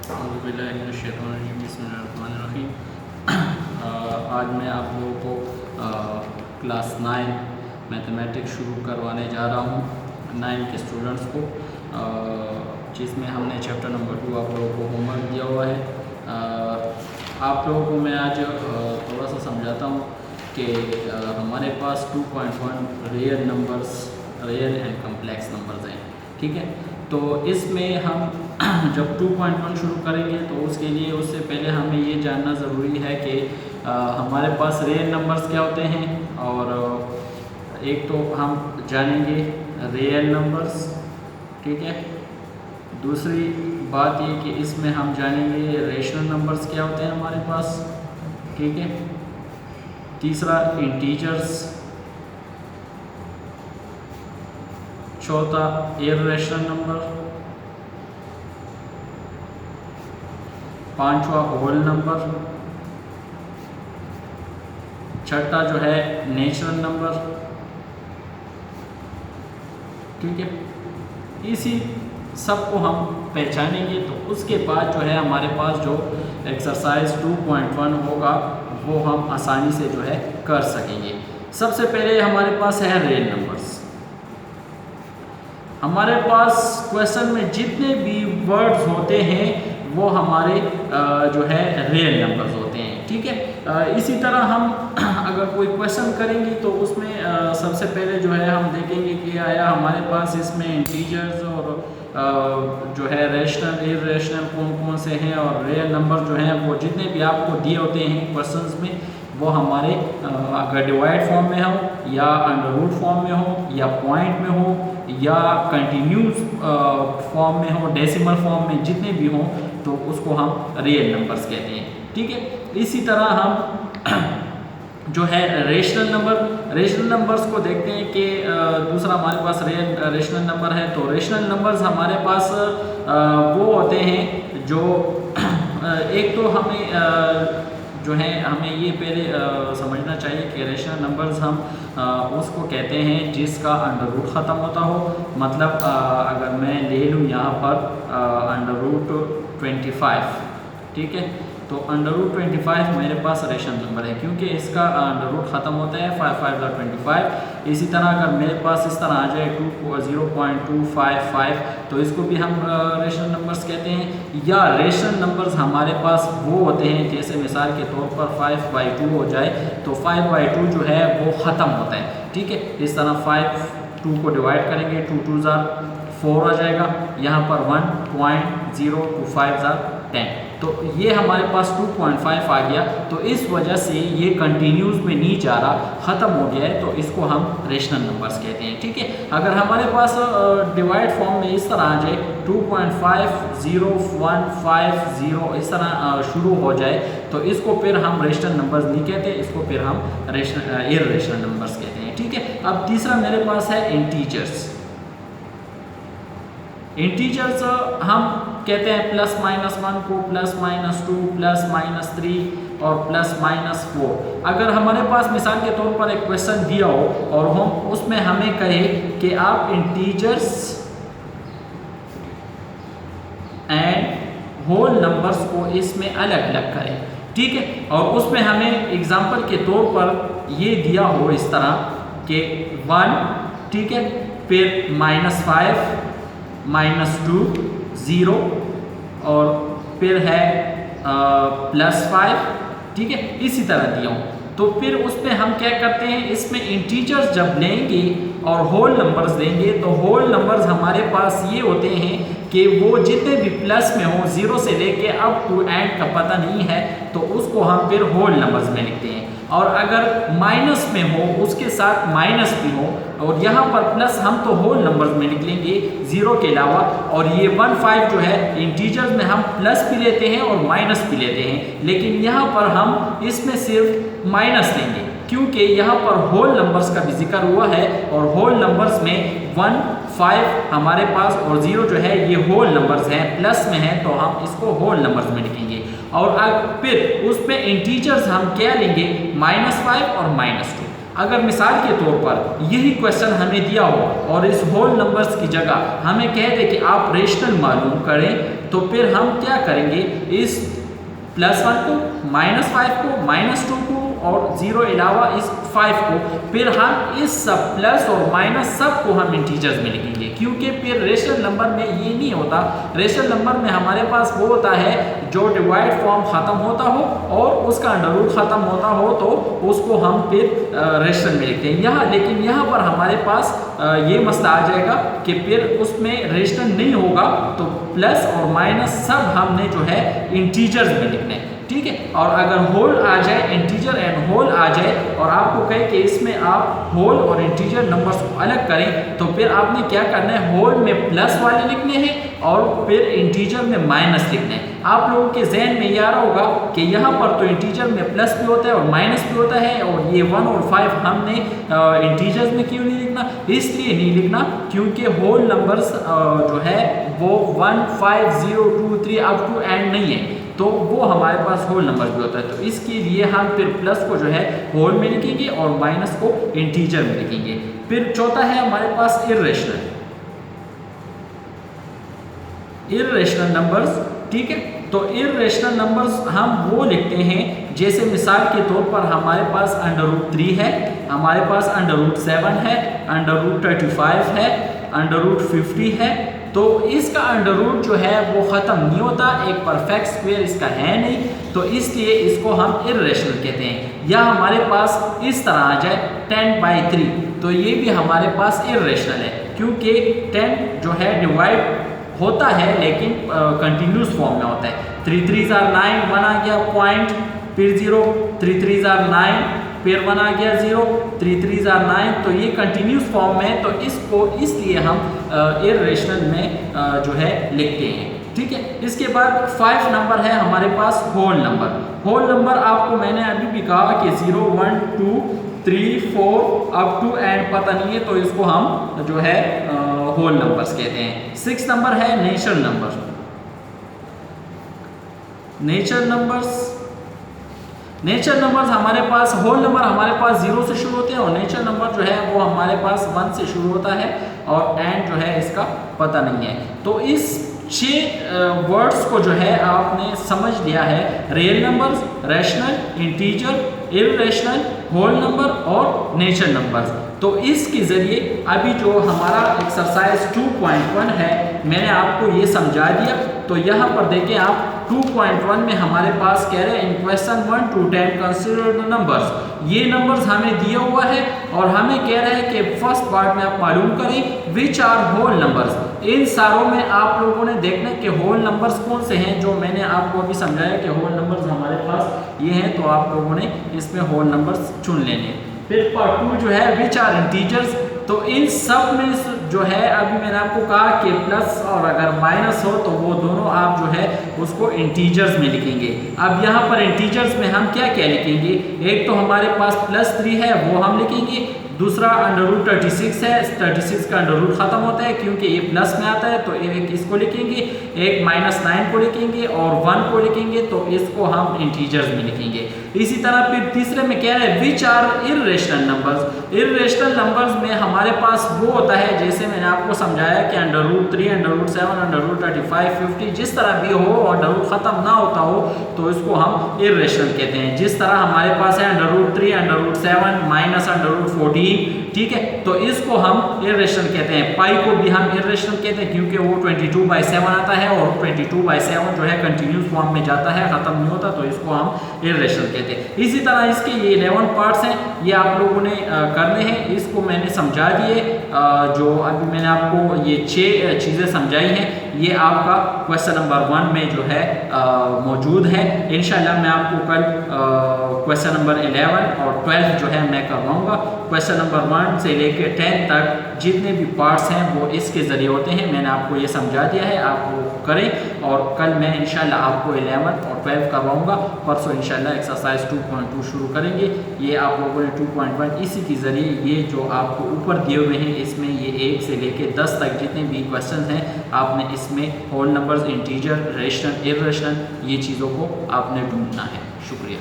बिस्मिल्लाहिर्रहमानिर्रहीम। आज मैं आप लोगों को क्लास 9 मैथमेटिक्स शुरू करवाने जा रहा हूँ 9 के स्टूडेंट्स को, जिसमें हमने चैप्टर नंबर 2 आप लोगों को होमवर्क दिया हुआ है। आप लोगों को मैं आज थोड़ा सा समझाता हूँ कि हमारे पास 2.1 रियल एंड कम्प्लेक्स नंबर्स हैं, ठीक है। तो इसमें हम जब 2.1 शुरू करेंगे तो उसके लिए उससे पहले हमें ये जानना ज़रूरी है कि हमारे पास रियल नंबर्स क्या होते हैं, और एक तो हम जानेंगे रियल नंबर्स, ठीक है। दूसरी बात ये कि इसमें हम जानेंगे रेशनल नंबर्स क्या होते हैं हमारे पास, ठीक है। तीसरा इंटीजर्स, चौथा इर्रेशनल नंबर, पांचवा होल नंबर, छठा जो है नेचुरल नंबर, ठीक है। इसी सबको हम पहचानेंगे तो उसके बाद जो है हमारे पास जो एक्सरसाइज 2.1 होगा वो हम आसानी से जो है कर सकेंगे। सबसे पहले हमारे पास है रियल नंबर्स। हमारे पास क्वेश्चन में जितने भी वर्ड्स होते हैं वो हमारे जो है रियल नंबर्स होते हैं, ठीक है। इसी तरह हम अगर कोई क्वेश्चन करेंगे तो उसमें सबसे पहले जो है हम देखेंगे कि आया हमारे पास इसमें इंटीजर्स और जो है रेशनल इर्रेशनल कौन कौन से हैं, और रियल नंबर जो हैं वो जितने भी आपको दिए होते हैं क्वेश्चंस में वो हमारे अगर डिवाइड फॉर्म में हो या अंडर रूट फॉर्म में हो या पॉइंट में हो या कंटिन्यूस फॉर्म में हो, डेसिमल फॉर्म में जितने भी हों तो उसको हम रियल नंबर्स कहते हैं, ठीक है। इसी तरह हम जो है रेशनल नंबर्स को देखते हैं कि दूसरा हमारे पास रेशनल नंबर है। तो रेशनल नंबर्स हमारे पास वो होते हैं जो एक तो हमें जो है हमें ये पहले समझना चाहिए कि रेशनल नंबर्स हम उसको कहते हैं जिसका अंडर रूट ख़त्म होता हो। मतलब अगर मैं ले लूँ यहाँ पर अंडर रूट 25, ठीक है। तो अंडर रूट 25 मेरे पास रेशनल नंबर है क्योंकि इसका अंडर रूट ख़त्म होता है 5 5 25। इसी तरह अगर मेरे पास इस तरह आ जाए 0.255 तो इसको भी हम रेशनल नंबर्स कहते हैं। या रेशनल नंबर्स हमारे पास वो होते हैं जैसे मिसाल के तौर पर 5/2 हो जाए तो 5/2 जो है वो ख़त्म होता है, ठीक है। इस तरह 2 को डिवाइड करेंगे, 2 2 4 आ जाएगा, यहाँ पर 1.025 10। तो ये हमारे पास 2.5 आ गया, तो इस वजह से ये कंटिन्यूस में नहीं जा रहा, ख़त्म हो गया है, तो इसको हम रेशनल नंबर्स कहते हैं, ठीक है। अगर हमारे पास डिवाइड फॉर्म में इस तरह आ जाए 2.50150 इस तरह शुरू हो जाए तो इसको फिर हम रेशनल नंबर्स नहीं कहते, इसको फिर हम इर्रेशनल नंबर्स कहते हैं, ठीक है। अब तीसरा मेरे पास है इंटीजर्स। इंटीजर्स हम कहते हैं ±1 को ±2 ±3 और ±4। अगर हमारे पास मिसाल के तौर पर एक क्वेश्चन दिया हो और हम उसमें हमें कहे कि आप इंटीजर्स एंड होल नंबर्स को इसमें अलग अलग करें, ठीक है। और उसमें हमें एग्जांपल के तौर पर ये दिया हो इस तरह कि 1, ठीक है, फिर -5 -2 0 और फिर है +5, ठीक है। इसी तरह दिया हूँ तो फिर उसमें हम क्या करते हैं, इसमें इंटीजर्स जब लेंगे और होल नंबर्स देंगे तो होल नंबर्स हमारे पास ये होते हैं कि वो जितने भी प्लस में हो 0 से लेके अप टू एंड का पता नहीं है तो उसको हम फिर होल नंबर्स में लिखते हैं। और अगर माइनस में हो उसके साथ माइनस भी हो और यहाँ पर प्लस हम तो होल नंबर्स में निकलेंगे 0 के अलावा। और ये 1 5 जो है इंटीजर्स में हम प्लस भी लेते हैं और माइनस भी लेते हैं, लेकिन यहाँ पर हम इसमें सिर्फ माइनस लेंगे क्योंकि यहाँ पर होल नंबर्स का भी जिक्र हुआ है और होल नंबर्स में 1 5 हमारे पास और 0 जो है ये होल नंबर्स हैं, प्लस में है तो हम इसको होल नंबर्स में लिखेंगे। और फिर उसमें इंटीजर्स हम क्या लेंगे, -5 और -2। अगर मिसाल के तौर पर यही क्वेश्चन हमें दिया हो और इस होल नंबर्स की जगह हमें कह दे कि आप रेशनल मालूम करें तो फिर हम क्या करेंगे, इस +1 को, -5 को, -2 को और 0 अलावा इस 5 को, फिर हम इस सब प्लस और माइनस सब को हम इंटीजर्स में लिखेंगे, क्योंकि फिर रेशनल नंबर में ये नहीं होता। रेशनल नंबर में हमारे पास वो होता है जो डिवाइड फॉर्म ख़त्म होता हो और उसका अंडर रूट ख़त्म होता हो, तो उसको हम फिर रेशनल में लिखते हैं। यहाँ लेकिन यहाँ पर हमारे पास ये मसला आ जाएगा कि फिर उसमें रेशनल नहीं होगा, तो प्लस और माइनस सब हमने जो है इंटीजर्स में लिखना है, ठीक है। और अगर होल आ जाए, इंटीजर एंड होल आ जाए और आपको कहे कि इसमें आप होल और इंटीजर नंबर्स को अलग करें, तो फिर आपने क्या करना है, होल में प्लस वाले लिखने हैं और फिर इंटीजर में माइनस लिखना है। आप लोगों के जहन में ये आ रहा होगा कि यहाँ पर तो इंटीजर में प्लस भी होता है और माइनस भी होता है, और ये 1 और 5 हमने इंटीजर्स में क्यों नहीं लिखना, इसलिए नहीं लिखना क्योंकि होल नंबर्स जो है वो 1, 5, 0, 2, 3 अप टू एंड नहीं है, तो वो हमारे पास होल नंबर भी होता है। तो इसके लिए हम फिर प्लस को जो है होल में लिखेंगे और माइनस को इंटीजर में लिखेंगे। फिर चौथा है हमारे पास इर्रेशनल नंबर्स, ठीक है। तो इर्रेशनल नंबर्स हम वो लिखते हैं, जैसे मिसाल के तौर पर हमारे पास √3 है, हमारे पास √7 है, √35 है, √50 है। तो इसका अंडर रूट जो है वो ख़त्म नहीं होता, एक परफेक्ट स्क्वायर इसका है नहीं, तो इसलिए इसको हम इर्रेशनल कहते हैं। या हमारे पास इस तरह आ जाए 10/3, तो ये भी हमारे पास इर्रेशनल है, क्योंकि 10 जो है डिवाइड होता है लेकिन कंटिन्यूस फॉर्म में होता है। 3 3s are 9, 1 आ गया पॉइंट, फिर 0, 3 3s are 9, फिर 1 आ गया 0, 3 3s are 9, तो ये कंटिन्यूस फॉर्म में है, तो इसको इसलिए हम इर्रेशनल में जो है लिखते हैं, ठीक है। इसके बाद 5 नंबर है हमारे पास होल नंबर। होल नंबर आपको मैंने अभी भी कहा कि 0, 1, 2, 3, 4 अप टू एंड पता नहीं है, तो इसको हम जो है होल नंबर्स कहते हैं। 6 नंबर है नेचुरल नंबर। नेचुरल नंबर्स हमारे पास, होल नंबर हमारे पास 0 से शुरू होते हैं और नेचुरल नंबर जो है वो हमारे पास 1 से शुरू होता है और एंड जो है इसका पता नहीं है। तो इस 6 वर्ड्स को जो है आपने समझ लिया है, real numbers, rational, integer, irrational, whole number और नेचुरल नंबर्स। तो इसके ज़रिए अभी जो हमारा एक्सरसाइज 2.1 है मैंने आपको ये समझा दिया। तो यहाँ पर देखें आप 2.1 में हमारे पास कह रहे हैं in question 1 to 10 consider the numbers. ये नंबर्स हमें दिया हुआ है और हमें कह रहे हैं कि फर्स्ट पार्ट में आप मालूम करें विच आर होल नंबर्स। इन सारों में आप लोगों ने देखना है कि होल नंबर्स कौन से हैं, जो मैंने आपको अभी समझाया कि होल नंबर्स हमारे पास ये हैं, तो आप लोगों ने इसमें होल नंबर्स चुन लेने। फिर पार्ट 2 जो है विच आर इंटीजर्स, तो इन सब में जो है अभी मैंने आपको कहा कि प्लस और अगर माइनस हो तो वो दोनों आप जो है उसको इंटीजर्स में लिखेंगे। अब यहाँ पर इंटीजर्स में हम क्या क्या लिखेंगे, एक तो हमारे पास +3 है वो हम लिखेंगे, दूसरा √36 है, 36 का अंडर रूट खत्म होता है क्योंकि ये प्लस में आता है, तो एक इसको लिखेंगे, एक -9 को लिखेंगे और 1 को लिखेंगे, तो इसको हम इंटीजर्स में लिखेंगे। इसी तरह फिर तीसरे में क्या है which are irrational numbers. Irrational numbers में हमारे पास वो होता है जैसे मैंने आपको समझाया कि √3, √7, √35, 50 जिस तरह भी हो और अंडर रूट खत्म ना होता हो तो इसको हम इर्रेशनल कहते हैं। जिस तरह हमारे पास है √3, √7 माइनस √14, ठीक है, तो इसको हम इर्रेशनल कहते हैं। पाई को भी हम इर्रेशनल कहते हैं क्योंकि वो 22/7 आता है और 22/7 जो है कंटिन्यूस फॉर्म में जाता है, खत्म नहीं होता, तो इसको हम इर्रेशनल कहते हैं। इसी तरह इसके ये 11 पार्ट्स हैं, ये आप लोगों ने करने हैं, इसको मैंने समझा दिए। जो अभी मैंने आपको ये 6 चीज़ें समझाई हैं ये आपका क्वेश्चन नंबर 1 में जो है मौजूद है। इंशाल्लाह मैं आपको कल क्वेश्चन नंबर 11 और 12 जो है मैं करवाऊँगा। क्वेश्चन नंबर 1 से लेकर 10 तक जितने भी पार्ट्स हैं वो इसके ज़रिए होते हैं, मैंने आपको ये समझा दिया है, आप वो करें। और कल मैं इंशाल्लाह आपको 11 और 12 करवाऊँगा। परसों इंशाल्लाह एक्सरसाइज 2.2 शुरू करेंगे। ये आप लोगों ने 2.1 इसी के ज़रिए ये जो आपको ऊपर दिए हुए हैं इसमें ये 1 से लेकर 10 तक जितने भी क्वेश्चन हैं आपने इसमें whole numbers, integer, rational, irrational ये चीज़ों को आपने ढूंढना है। शुक्रिया।